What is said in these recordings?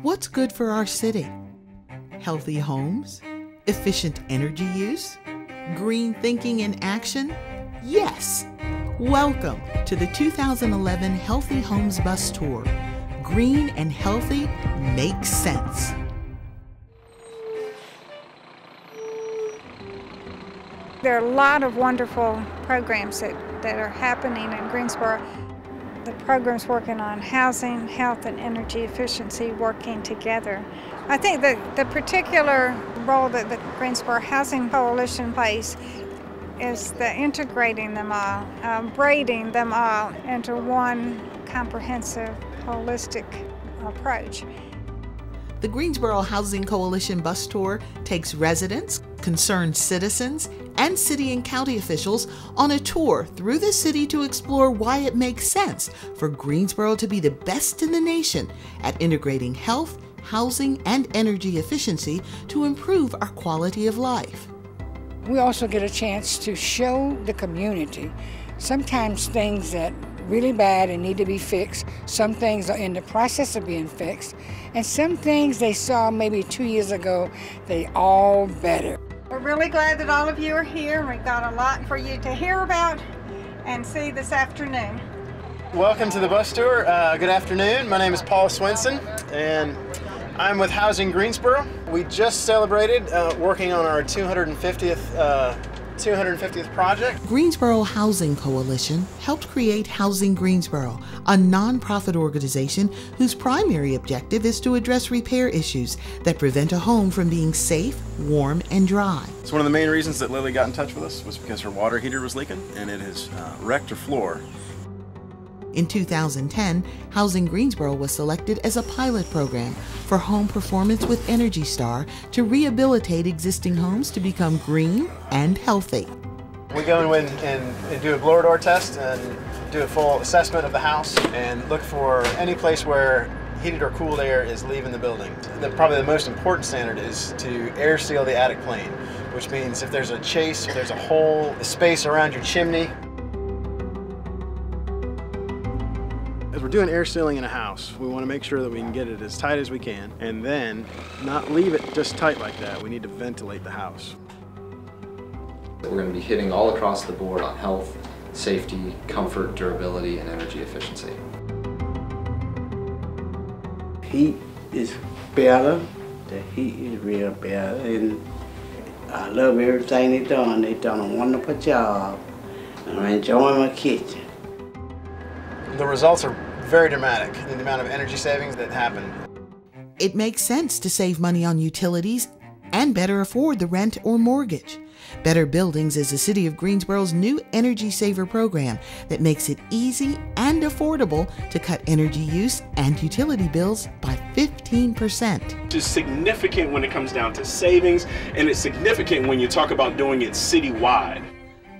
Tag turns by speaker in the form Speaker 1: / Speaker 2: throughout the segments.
Speaker 1: What's good for our city? Healthy homes? Efficient energy use? Green thinking in action? Yes! Welcome to the 2011 Healthy Homes Bus Tour. Green and healthy makes sense.
Speaker 2: There are a lot of wonderful programs that are happening in Greensboro. The programs working on housing, health, and energy efficiency working together. I think that the particular role that the Greensboro Housing Coalition plays is the integrating them all, braiding them all into one comprehensive, holistic approach.
Speaker 1: The Greensboro Housing Coalition Bus Tour takes residents, concerned citizens, and city and county officials on a tour through the city to explore why it makes sense for Greensboro to be the best in the nation at integrating health, housing, and energy efficiency to improve our quality of life.
Speaker 3: We also get a chance to show the community sometimes things that really bad and need to be fixed. Some things are in the process of being fixed, and some things they saw maybe 2 years ago, they all better.
Speaker 2: We're really glad that all of you are here, and we've got a lot for you to hear about and see this afternoon.
Speaker 4: Welcome to the bus tour. Good afternoon. My name is Paul Swenson, and I'm with Housing Greensboro. We just celebrated working on our 250th project.
Speaker 1: Greensboro Housing Coalition helped create Housing Greensboro, a nonprofit organization whose primary objective is to address repair issues that prevent a home from being safe, warm, and dry.
Speaker 4: So one of the main reasons that Lily got in touch with us was because her water heater was leaking and it has wrecked her floor.
Speaker 1: In 2010, Housing Greensboro was selected as a pilot program for home performance with Energy Star to rehabilitate existing homes to become green and healthy.
Speaker 4: We go in and do a blower door test and do a full assessment of the house and look for any place where heated or cooled air is leaving the building. Probably the most important standard is to air seal the attic plane, which means if there's a chase, if there's a hole, a space around your chimney. As we're doing air sealing in a house, we want to make sure that we can get it as tight as we can and then not leave it just tight like that. We need to ventilate the house.
Speaker 5: We're going to be hitting all across the board on health, safety, comfort, durability, and energy efficiency.
Speaker 6: Heat is better. The heat is real better, and I love everything they've done. They've done a wonderful job, and I'm enjoying my kitchen.
Speaker 4: The results are very dramatic in the amount of energy savings that happen.
Speaker 1: It makes sense to save money on utilities and better afford the rent or mortgage. Better Buildings is the City of Greensboro's new Energy Saver program that makes it easy and affordable to cut energy use and utility bills by 15%.
Speaker 7: It's significant when it comes down to savings, and it's significant when you talk about doing it citywide.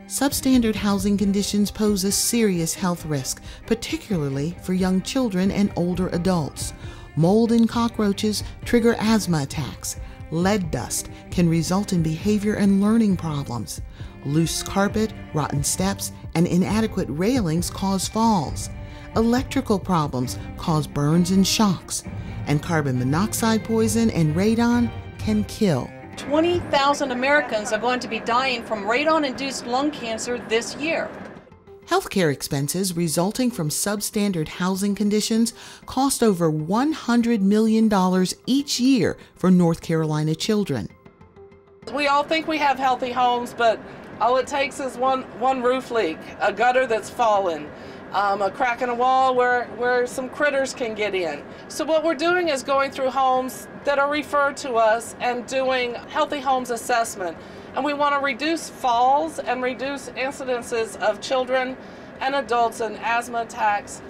Speaker 1: Substandard housing conditions pose a serious health risk, particularly for young children and older adults. Mold and cockroaches trigger asthma attacks. Lead dust can result in behavior and learning problems. Loose carpet, rotten steps, and inadequate railings cause falls. Electrical problems cause burns and shocks. And carbon monoxide poison and radon can kill.
Speaker 8: 20,000 Americans are going to be dying from radon-induced lung cancer this year.
Speaker 1: Healthcare expenses resulting from substandard housing conditions cost over $100 million each year for North Carolina children.
Speaker 9: We all think we have healthy homes, but all it takes is one roof leak, a gutter that's fallen, a crack in a wall where some critters can get in. So what we're doing is going through homes that are referred to us and doing healthy homes assessment. And we want to reduce falls and reduce incidences of children and adults and asthma attacks.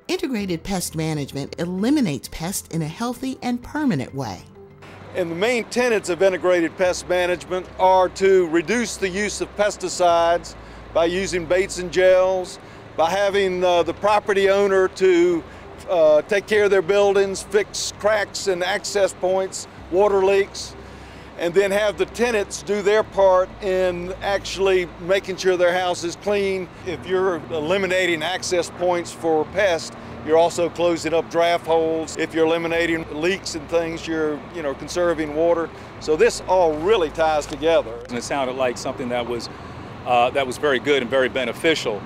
Speaker 1: Integrated pest management eliminates pests in a healthy and permanent way.
Speaker 10: And the main tenets of integrated pest management are to reduce the use of pesticides by using baits and gels, by having the property owner to take care of their buildings, fix cracks and access points, water leaks, and then have the tenants do their part in actually making sure their house is clean. If you're eliminating access points for pests, you're also closing up draft holes. If you're eliminating leaks and things, you're conserving water. So this all really ties together.
Speaker 11: And it sounded like something that was very good and very beneficial.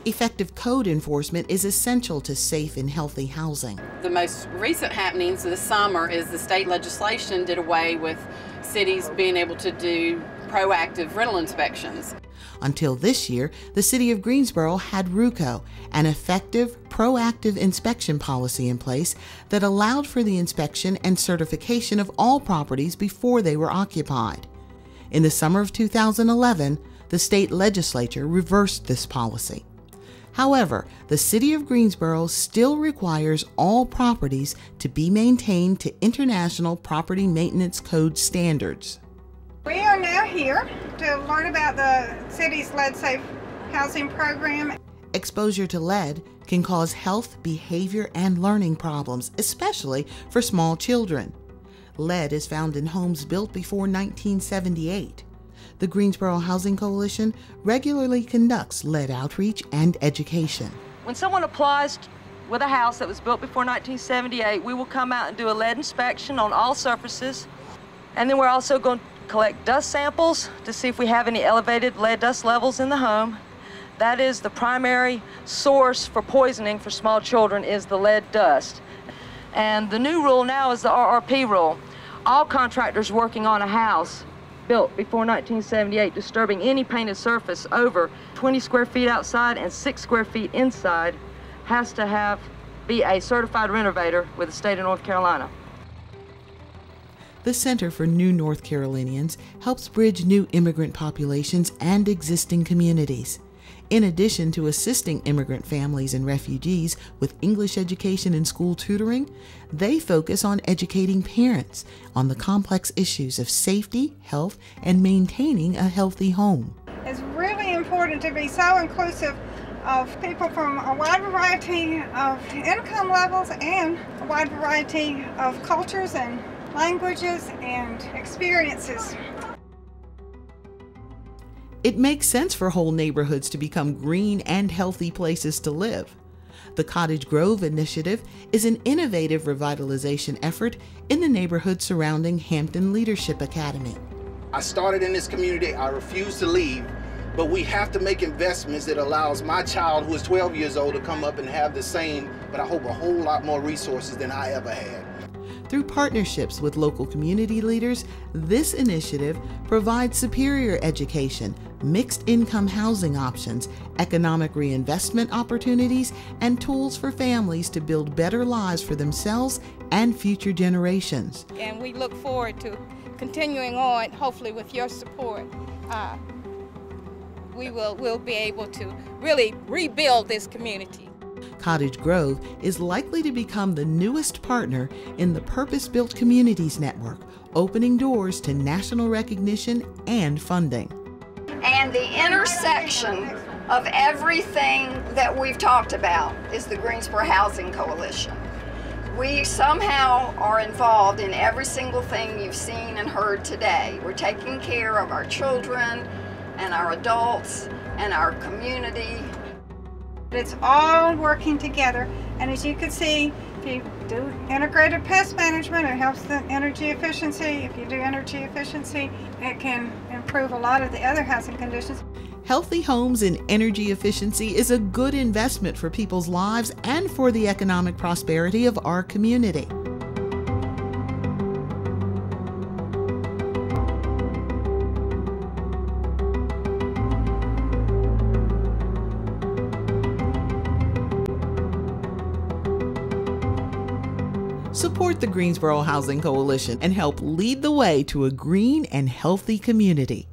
Speaker 1: Effective code enforcement is essential to safe and healthy housing.
Speaker 8: The most recent happenings this summer is the state legislation did away with cities being able to do proactive rental inspections.
Speaker 1: Until this year, the city of Greensboro had RUCO, an effective, proactive inspection policy in place that allowed for the inspection and certification of all properties before they were occupied. In the summer of 2011, the state legislature reversed this policy. However, the city of Greensboro still requires all properties to be maintained to International Property Maintenance Code standards.
Speaker 2: We are now here to learn about the city's lead-safe housing program.
Speaker 1: Exposure to lead can cause health, behavior, and learning problems, especially for small children. Lead is found in homes built before 1978. The Greensboro Housing Coalition regularly conducts lead outreach and education.
Speaker 12: When someone applies with a house that was built before 1978, we will come out and do a lead inspection on all surfaces. And then we're also going to collect dust samples to see if we have any elevated lead dust levels in the home. That is the primary source for poisoning for small children, is the lead dust. And the new rule now is the RRP rule. All contractors working on a house built before 1978 disturbing any painted surface over 20 square feet outside and 6 square feet inside has to be a certified renovator with the state of North Carolina.
Speaker 1: The Center for New North Carolinians helps bridge new immigrant populations and existing communities. In addition to assisting immigrant families and refugees with English education and school tutoring, they focus on educating parents on the complex issues of safety, health, and maintaining a healthy home.
Speaker 2: It's really important to be so inclusive of people from a wide variety of income levels and a wide variety of cultures and languages and experiences.
Speaker 1: It makes sense for whole neighborhoods to become green and healthy places to live. The Cottage Grove Initiative is an innovative revitalization effort in the neighborhood surrounding Hampton Leadership Academy.
Speaker 13: I started in this community, I refuse to leave, but we have to make investments that allows my child, who is 12 years old, to come up and have the same, but I hope a whole lot more resources than I ever had.
Speaker 1: Through partnerships with local community leaders, this initiative provides superior education, mixed income housing options, economic reinvestment opportunities, and tools for families to build better lives for themselves and future generations.
Speaker 14: And we look forward to continuing on, hopefully with your support. We'll be able to really rebuild this community.
Speaker 1: Cottage Grove is likely to become the newest partner in the Purpose-Built Communities Network, opening doors to national recognition and funding.
Speaker 15: And the intersection of everything that we've talked about is the Greensboro Housing Coalition. We somehow are involved in every single thing you've seen and heard today. We're taking care of our children and our adults and our community.
Speaker 2: It's all working together, and as you can see, if you do integrated pest management, it helps the energy efficiency. If you do energy efficiency, it can improve a lot of the other housing conditions.
Speaker 1: Healthy homes and energy efficiency is a good investment for people's lives and for the economic prosperity of our community. Support the Greensboro Housing Coalition and help lead the way to a green and healthy community.